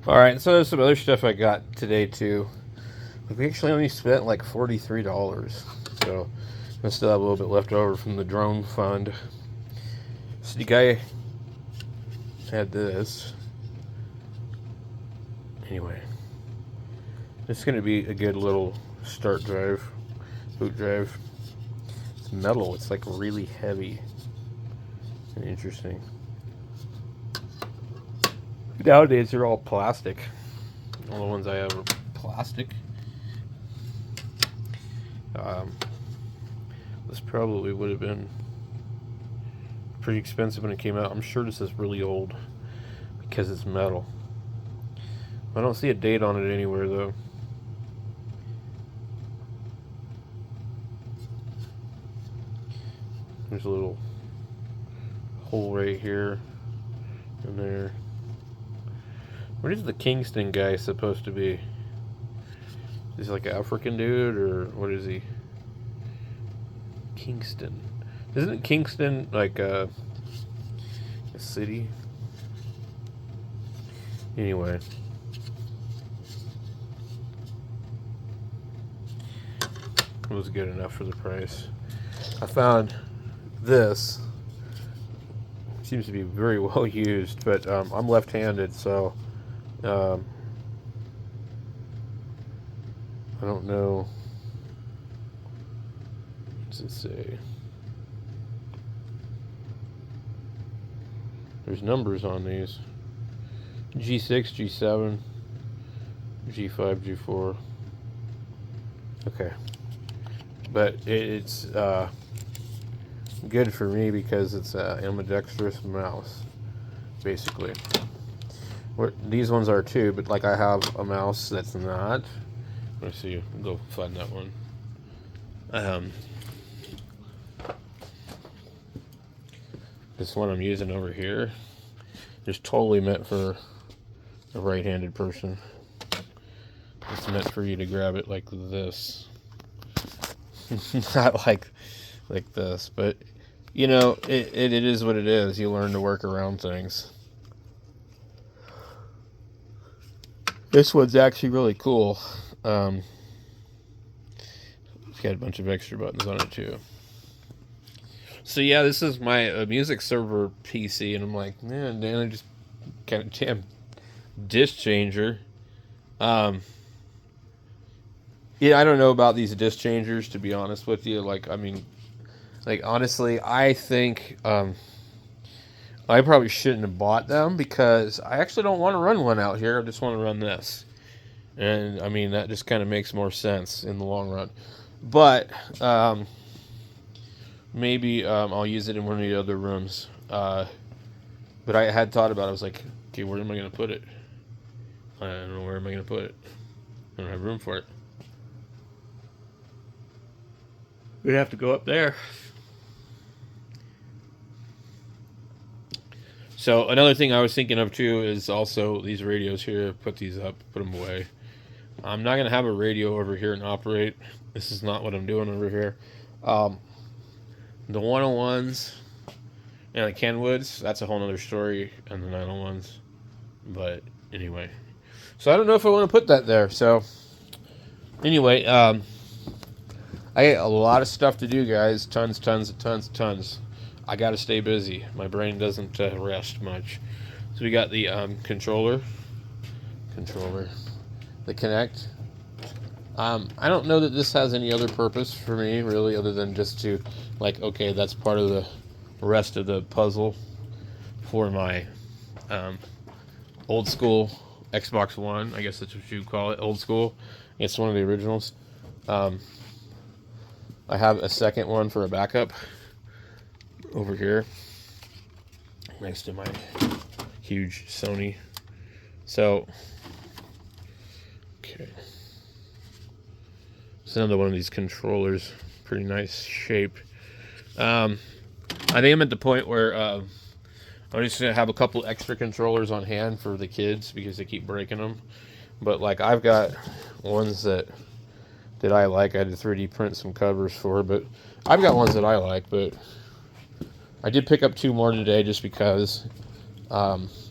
Alright, so there's some other stuff I got today too. Like, we actually only spent like $43. So I still have a little bit left over from the drone fund. So the guy had this. Anyway, this is going to be a good little start drive, boot drive. It's metal. It's like really heavy and interesting. Nowadays they're all plastic. All the ones I have are plastic. This probably would have been pretty expensive when it came out. I'm sure this is really old because it's metal. I don't see a date on it anywhere though. There's a little hole right here and there. What is the Kingston guy supposed to be? Is he like an African dude or what is he? Kingston. Isn't Kingston like a city? Anyway. It was good enough for the price. I found this. Seems to be very well used, but I'm left-handed, so I don't know. What does it say? There's numbers on these. G6, G7, G5, G4. Okay. But it's good for me because it's an ambidextrous mouse, basically. These ones are too, but like I have a mouse that's not. Let's see, go find that one. This one I'm using over here is totally meant for a right-handed person. It's meant for you to grab it like this. Not like this, but you know, it is what it is. You learn to work around things. This one's actually really cool. It's got a bunch of extra buttons on it too. So yeah, this is my music server PC, and I'm like, man, Dan, I just kind of damn disc changer. Yeah, I don't know about these disc changers, to be honest with you. Like, I mean, like, honestly, I think I probably shouldn't have bought them because I actually don't want to run one out here. I just want to run this. And, I mean, that just kind of makes more sense in the long run. But maybe I'll use it in one of the other rooms. But I had thought about it. I was like, okay, where am I going to put it? I don't know, where am I going to put it? I don't have room for it. We'd have to go up there. So another thing I was thinking of too is also these radios here. Put these up, put them away. I'm not going to have a radio over here and operate. This is not what I'm doing over here. The 101s and the Kenwoods, that's a whole other story, and the 901s. But anyway. So I don't know if I want to put that there. So anyway, I got a lot of stuff to do, guys. Tons. I got to stay busy. My brain doesn't rest much. So we got the controller, the Kinect. I don't know that this has any other purpose for me, really, other than just to, like, okay, that's part of the rest of the puzzle for my old school Xbox One. I guess that's what you call it, old school. It's one of the originals. I have a second one for a backup over here next to my huge Sony. So, okay. It's another one of these controllers. Pretty nice shape. I think I'm at the point where I'm just going to have a couple extra controllers on hand for the kids because they keep breaking them. But, like, I've got ones that I like. I had to 3D print some covers for, but I've got ones that I like, but I did pick up two more today just because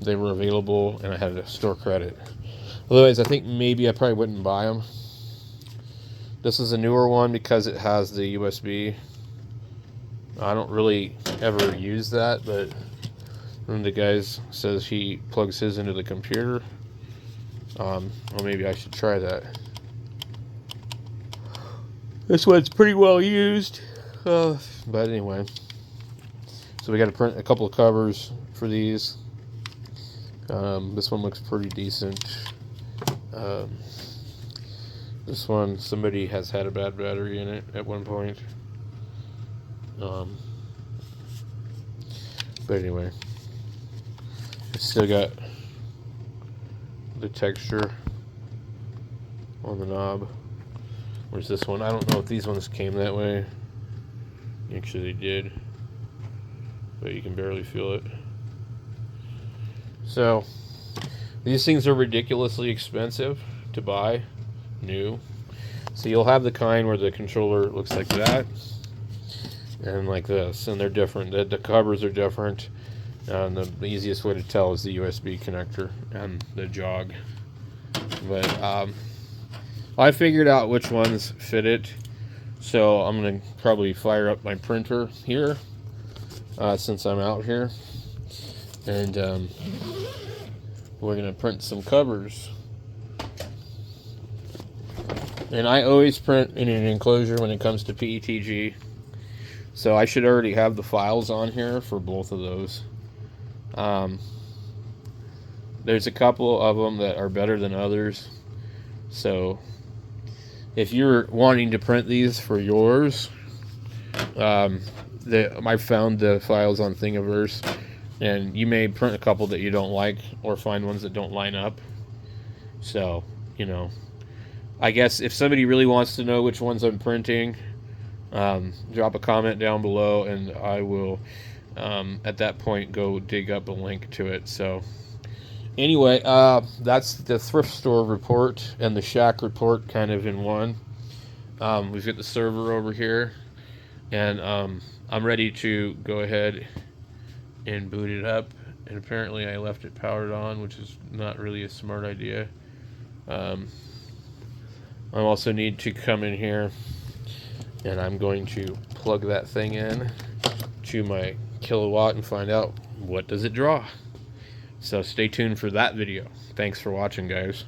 They were available, and I had a store credit. Otherwise, I think maybe I probably wouldn't buy them. This is a newer one because it has the USB. I don't really ever use that, but one of the guys says he plugs his into the computer. Well, maybe I should try that. This one's pretty well used, but anyway. So we got to print a couple of covers for these. This one looks pretty decent. This one, somebody has had a bad battery in it at one point. But anyway, it's still got the texture on the knob. Where's this one? I don't know if these ones came that way. Actually, they did, but you can barely feel it. So these things are ridiculously expensive to buy new. So you'll have the kind where the controller looks like that and like this, and they're different. The covers are different, and the easiest way to tell is the USB connector and the jog. But I figured out which ones fit it, so I'm gonna probably fire up my printer here since I'm out here, and we're gonna print some covers. And I always print in an enclosure when it comes to PETG, so I should already have the files on here for both of those. There's a couple of them that are better than others, so if you're wanting to print these for yours, I found the files on Thingiverse, and you may print a couple that you don't like or find ones that don't line up. So, you know, I guess if somebody really wants to know which ones I'm printing, drop a comment down below, and I will at that point go dig up a link to it. So anyway, that's the thrift store report and the shack report kind of in one. We've got the server over here, and I'm ready to go ahead and boot it up. And apparently I left it powered on, which is not really a smart idea. I also need to come in here, and I'm going to plug that thing in to my kilowatt and find out what does it draw. So stay tuned for that video. Thanks for watching, guys.